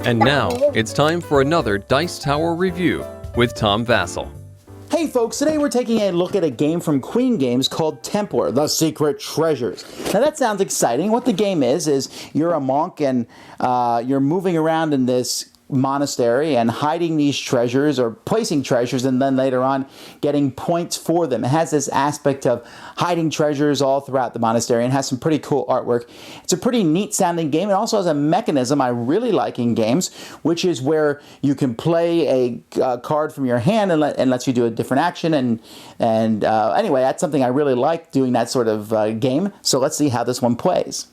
And now, it's time for another Dice Tower review with Tom Vasel. Hey folks, today we're taking a look at a game from Queen Games called Templar, The Secret Treasures. Now that sounds exciting. What the game is you're a monk and you're moving around in this monastery and hiding these treasures or placing treasures and then later on getting points for them. It has this aspect of hiding treasures all throughout the monastery and has some pretty cool artwork. It's a pretty neat sounding game. It also has a mechanism I really like in games, which is where you can play a card from your hand and lets you do a different action. And anyway, that's something I really like, doing that sort of game. So let's see how this one plays.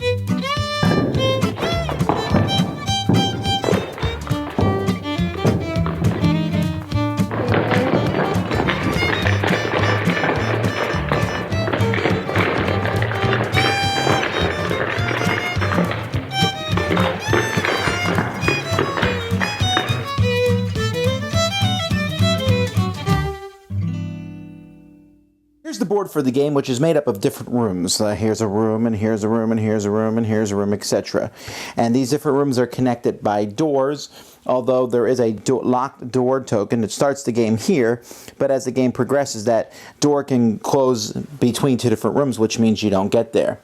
Here's the board for the game, which is made up of different rooms. Here's a room, and here's a room, and here's a room, and here's a room, etc. And these different rooms are connected by doors, although there is a locked door token that starts the game here, but as the game progresses, that door can close between two different rooms, which means you don't get there.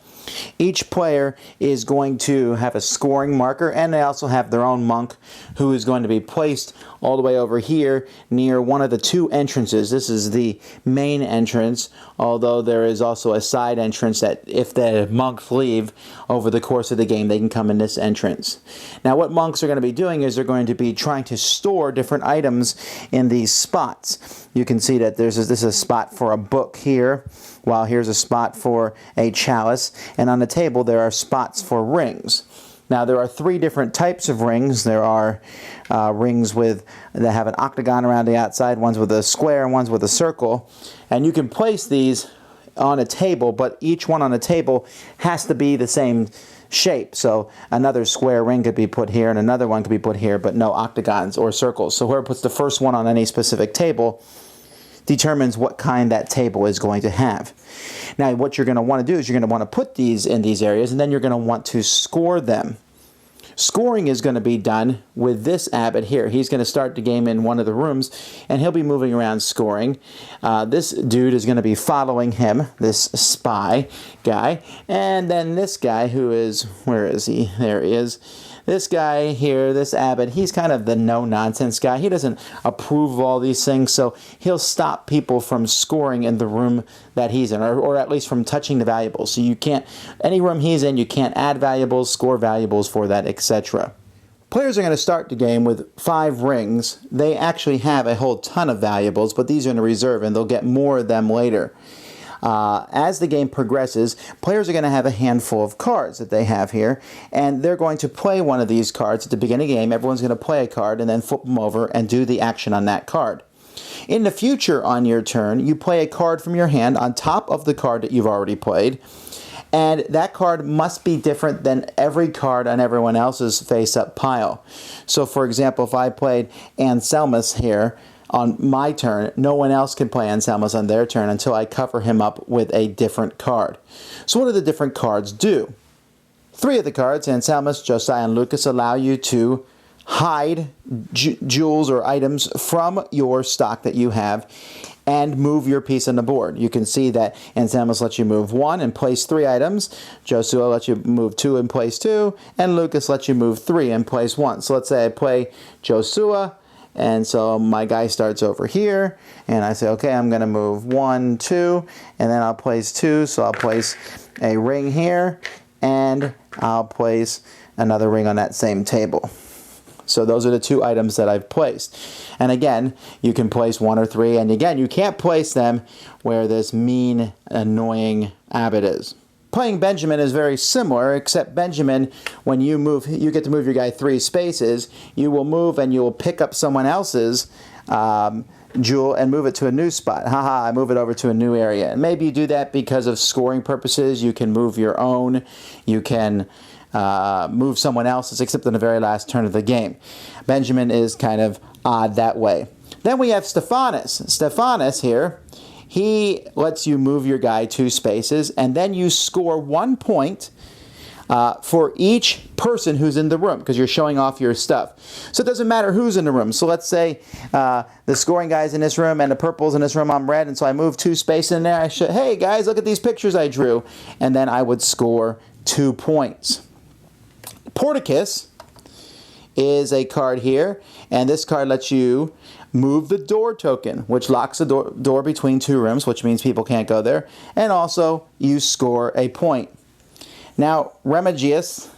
Each player is going to have a scoring marker, and they also have their own monk who is going to be placed all the way over here near one of the two entrances. This is the main entrance, although there is also a side entrance that if the monks leave over the course of the game, they can come in this entrance. Now what monks are going to be doing is they're going to be trying to store different items in these spots. You can see that this is a spot for a book here, while here's a spot for a chalice, and on the table there are spots for rings. Now there are three different types of rings. There are rings that have an octagon around the outside, ones with a square and ones with a circle, and you can place these on a table, but each one on the table has to be the same shape. So another square ring could be put here and another one could be put here, but no octagons or circles. So whoever puts the first one on any specific table determines what kind that table is going to have. Now what you're going to want to do is you're going to want to put these in these areas, and then you're going to want to score them. Scoring is going to be done with this abbot here. He's going to start the game in one of the rooms, and he'll be moving around scoring. This dude is going to be following him, this spy guy, and then this guy who is, where is he? There he is. This guy here, this abbot, he's kind of the no-nonsense guy. He doesn't approve of all these things, so he'll stop people from scoring in the room that he's in, or at least from touching the valuables. So you can't, any room he's in, you can't add valuables, score valuables for that, etc. Players are going to start the game with 5 rings. They actually have a whole ton of valuables, but these are in reserve, and they'll get more of them later. As the game progresses, players are going to have a handful of cards that they have here, and they're going to play one of these cards at the beginning of the game. Everyone's going to play a card and then flip them over and do the action on that card. In the future, on your turn, you play a card from your hand on top of the card that you've already played, and that card must be different than every card on everyone else's face-up pile. So, for example, if I played Anselmus here, on my turn, no one else can play Anselmus on their turn until I cover him up with a different card. So what do the different cards do? 3 of the cards, Anselmus, Josiah, and Lucas, allow you to hide jewels or items from your stock that you have and move your piece on the board. You can see that Anselmus lets you move 1 and place 3 items, Josiah lets you move 2 and place 2, and Lucas lets you move 3 and place 1. So let's say I play Josiah, and so my guy starts over here, and I say, okay, I'm going to move 1, 2, and then I'll place 2, so I'll place a ring here, and I'll place another ring on that same table. So those are the 2 items that I've placed. And again, you can place 1 or 3, and again, you can't place them where this mean, annoying abbot is. Playing Benjamin is very similar, except Benjamin, when you move, you get to move your guy 3 spaces. You will move and you will pick up someone else's jewel and move it to a new spot. Haha, I move it over to a new area. And maybe you do that because of scoring purposes. You can move your own. You can move someone else's, except in the very last turn of the game. Benjamin is kind of odd that way. Then we have Stephanus. Stephanus here, he lets you move your guy 2 spaces, and then you score 1 point for each person who's in the room, because you're showing off your stuff. So it doesn't matter who's in the room. So let's say the scoring guy's in this room and the purple's in this room, I'm red, and so I move 2 spaces in there. I should, hey guys, look at these pictures I drew. And then I would score 2 points. Porticus is a card here, and this card lets you move the door token, which locks the door between 2 rooms, which means people can't go there, and also you score a point. Now, Remigius,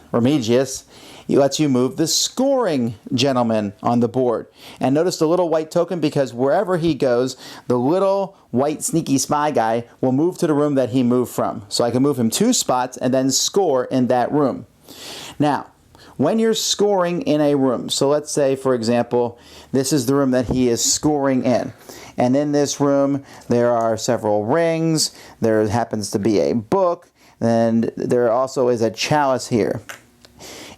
it lets you move the scoring gentleman on the board. And notice the little white token, because wherever he goes, the little white sneaky spy guy will move to the room that he moved from. So I can move him 2 spots and then score in that room. Now, when you're scoring in a room, so let's say, for example, this is the room that he is scoring in. And in this room, there are several rings, there happens to be a book, and there also is a chalice here.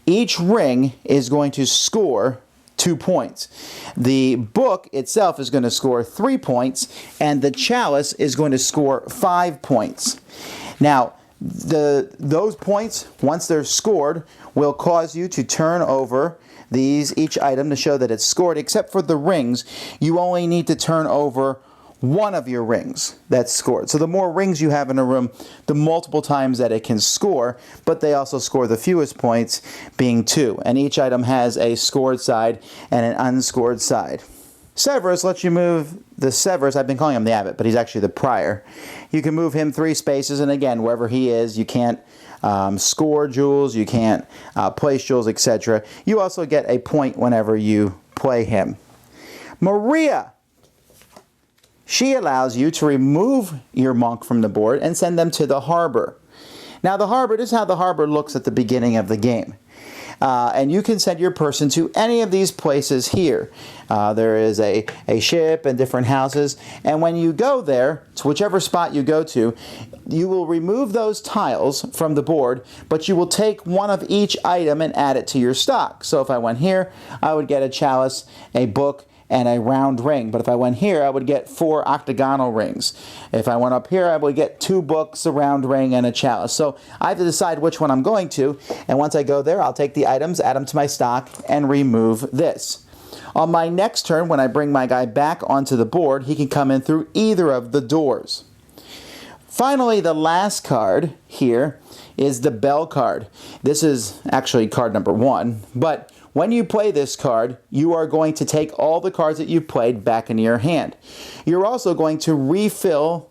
Each ring is going to score 2 points. The book itself is going to score 3 points, and the chalice is going to score 5 points. Now, those points, once they're scored, will cause you to turn over each item to show that it's scored. Except for the rings, you only need to turn over one of your rings that's scored. So the more rings you have in a room, the multiple times that it can score, but they also score the fewest points, being 2. And each item has a scored side and an unscored side. Severus lets you move the Severus. I've been calling him the Abbot, but he's actually the Prior. You can move him 3 spaces, and again, wherever he is, you can't score jewels, you can't place jewels, etc. You also get a point whenever you play him. Maria, she allows you to remove your monk from the board and send them to the harbor. Now the harbor, this is how the harbor looks at the beginning of the game. And you can send your person to any of these places here. There is a ship and different houses. And when you go there, to whichever spot you go to, you will remove those tiles from the board, but you will take one of each item and add it to your stock. So if I went here, I would get a chalice, a book, and a round ring. But if I went here, I would get 4 octagonal rings. If I went up here, I would get 2 books, a round ring, and a chalice. So I have to decide which one I'm going to, and once I go there, I'll take the items, add them to my stock, and remove this. On my next turn, when I bring my guy back onto the board, he can come in through either of the doors. Finally, the last card here is the Bell card. This is actually card number 1, but when you play this card, you are going to take all the cards that you've played back into your hand. You're also going to refill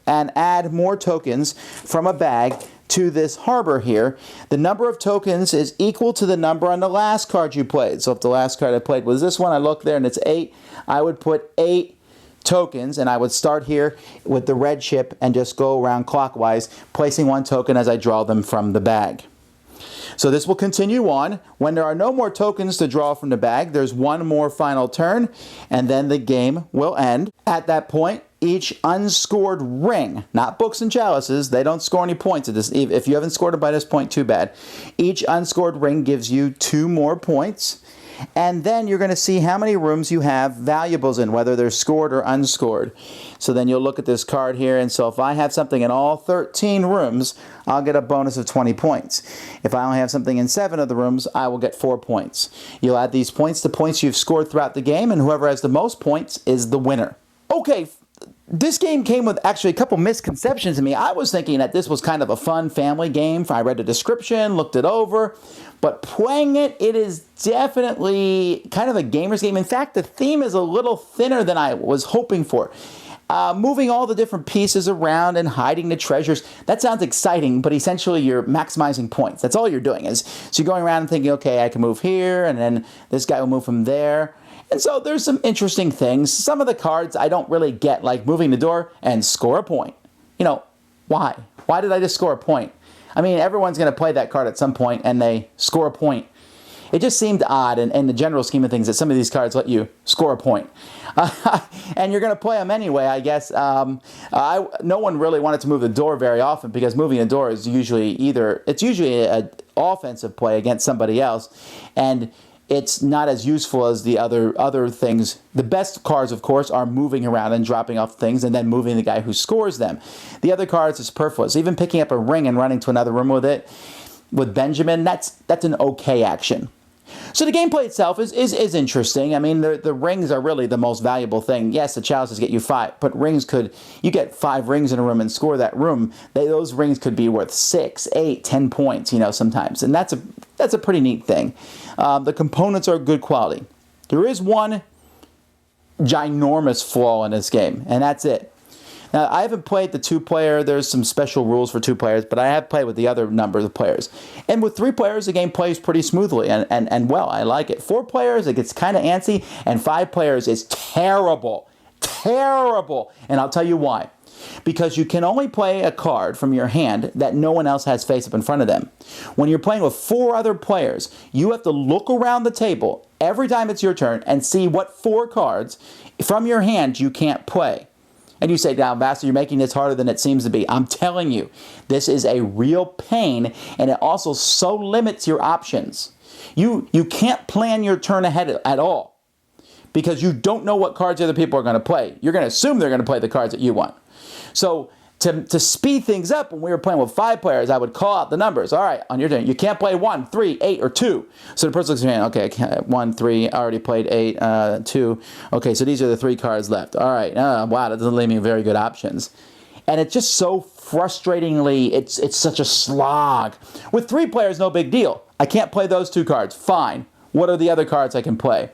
and add more tokens from a bag to this harbor here. The number of tokens is equal to the number on the last card you played. So if the last card I played was this one, I look there and it's 8, I would put 8 tokens, and I would start here with the red chip and just go around clockwise, placing 1 token as I draw them from the bag. So this will continue on. When there are no more tokens to draw from the bag, there's 1 more final turn, and then the game will end. At that point, each unscored ring, not books and chalices, they don't score any points. If you haven't scored it by this point, too bad. Each unscored ring gives you 2 more points. And then you're going to see how many rooms you have valuables in, whether they're scored or unscored. So then you'll look at this card here, and so if I have something in all 13 rooms, I'll get a bonus of 20 points. If I only have something in 7 of the rooms, I will get 4 points. You'll add these points to points you've scored throughout the game, and whoever has the most points is the winner. Okay, this game came with actually a couple misconceptions in me. I was thinking that this was kind of a fun family game. I read the description, looked it over, but playing it, it is definitely kind of a gamer's game. In fact, the theme is a little thinner than I was hoping for. Moving all the different pieces around and hiding the treasures, that sounds exciting, but essentially you're maximizing points. That's all you're doing. So you're going around and thinking, okay, I can move here, and then this guy will move from there. And so there's some interesting things. Some of the cards I don't really get, like moving the door and score a point. You know, why? Why did I just score a point? I mean, everyone's going to play that card at some point and they score a point. It just seemed odd in the general scheme of things that some of these cards let you score a point. And you're going to play them anyway, I guess. No one really wanted to move the door very often because moving the door is usually an offensive play against somebody else. And it's not as useful as the other things. The best cards, of course, are moving around and dropping off things and then moving the guy who scores them. The other cards is superfluous. Even picking up a ring and running to another room with it, with Benjamin, that's an okay action. So the gameplay itself is interesting. I mean, the rings are really the most valuable thing. Yes, the chalices get you 5, but you get 5 rings in a room and score that room. Those rings could be worth 6, 8, 10 points, sometimes. And that's a pretty neat thing. The components are good quality. There is one ginormous flaw in this game, and that's it. Now, I haven't played the 2-player. There's some special rules for 2 players, but I have played with the other number of players. And with 3 players, the game plays pretty smoothly and well. I like it. 4 players, it gets kind of antsy, and 5 players is terrible. Terrible. And I'll tell you why. Because you can only play a card from your hand that no one else has face up in front of them. When you're playing with 4 other players, you have to look around the table every time it's your turn and see what 4 cards from your hand you can't play. And you say, now, Vasel, you're making this harder than it seems to be. I'm telling you, this is a real pain, and it also so limits your options. You can't plan your turn ahead at all because you don't know what cards other people are going to play. You're going to assume they're going to play the cards that you want. So to speed things up, when we were playing with 5 players, I would call out the numbers. All right, on your turn, you can't play 1, 3, 8, or 2. So the person looks at me, okay, 1, 3, I already played 8, 2. Okay, so these are the 3 cards left. All right, wow, that doesn't leave me very good options. And it's just so frustratingly, it's such a slog. With 3 players, no big deal. I can't play those 2 cards. Fine. What are the other cards I can play?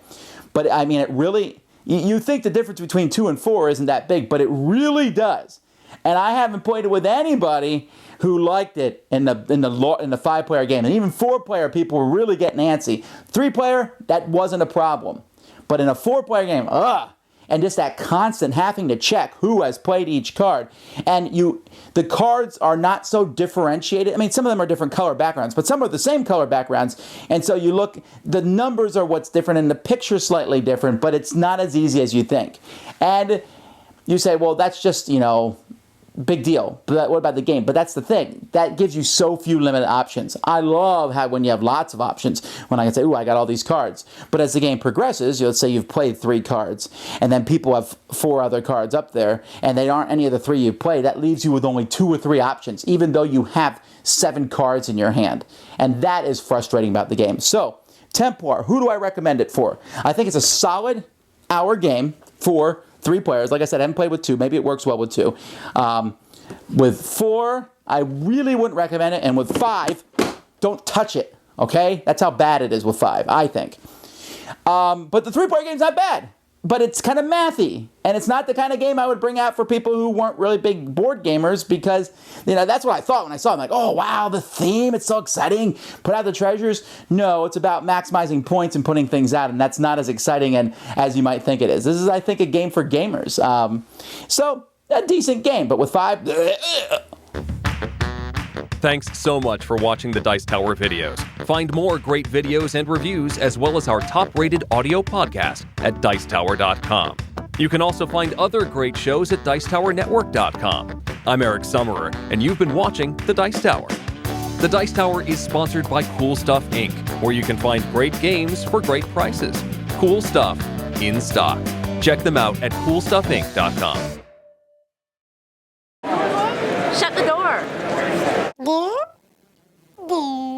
But I mean, it really, you think the difference between 2 and 4 isn't that big, but it really does. And I haven't played it with anybody who liked it in the 5-player game. And even 4-player, people were really getting antsy. 3-player, that wasn't a problem. But in a 4-player game, and just that constant having to check who has played each card. And the cards are not so differentiated. I mean, some of them are different color backgrounds, but some are the same color backgrounds. And so you look, the numbers are what's different and the picture's slightly different, but it's not as easy as you think. And you say, well, that's just, big deal. But what about the game? But that's the thing. That gives you so few limited options. I love how when you have lots of options, when I can say, ooh, I got all these cards. But as the game progresses, let's say you've played 3 cards, and then people have 4 other cards up there, and they aren't any of the 3 you've played. That leaves you with only 2 or 3 options, even though you have 7 cards in your hand. And that is frustrating about the game. So, Templar, who do I recommend it for? I think it's a solid hour game for 3 players. Like I said, I haven't played with 2. Maybe it works well with 2. With 4, I really wouldn't recommend it. And with 5, don't touch it. Okay? That's how bad it is with 5, I think. But the 3-player game's not bad. But it's kind of mathy. And it's not the kind of game I would bring out for people who weren't really big board gamers because, that's what I thought when I saw it. I'm like, oh, wow, the theme, it's so exciting. Put out the treasures. No, it's about maximizing points and putting things out, and that's not as exciting as you might think it is. This is, I think, a game for gamers. So, a decent game, but with 5... Thanks so much for watching the Dice Tower videos. Find more great videos and reviews as well as our top-rated audio podcast at Dicetower.com. You can also find other great shows at Dicetowernetwork.com. I'm Eric Summerer, and you've been watching The Dice Tower. The Dice Tower is sponsored by Cool Stuff Inc., where you can find great games for great prices. Cool stuff in stock. Check them out at CoolStuffInc.com. Shut the door. Do.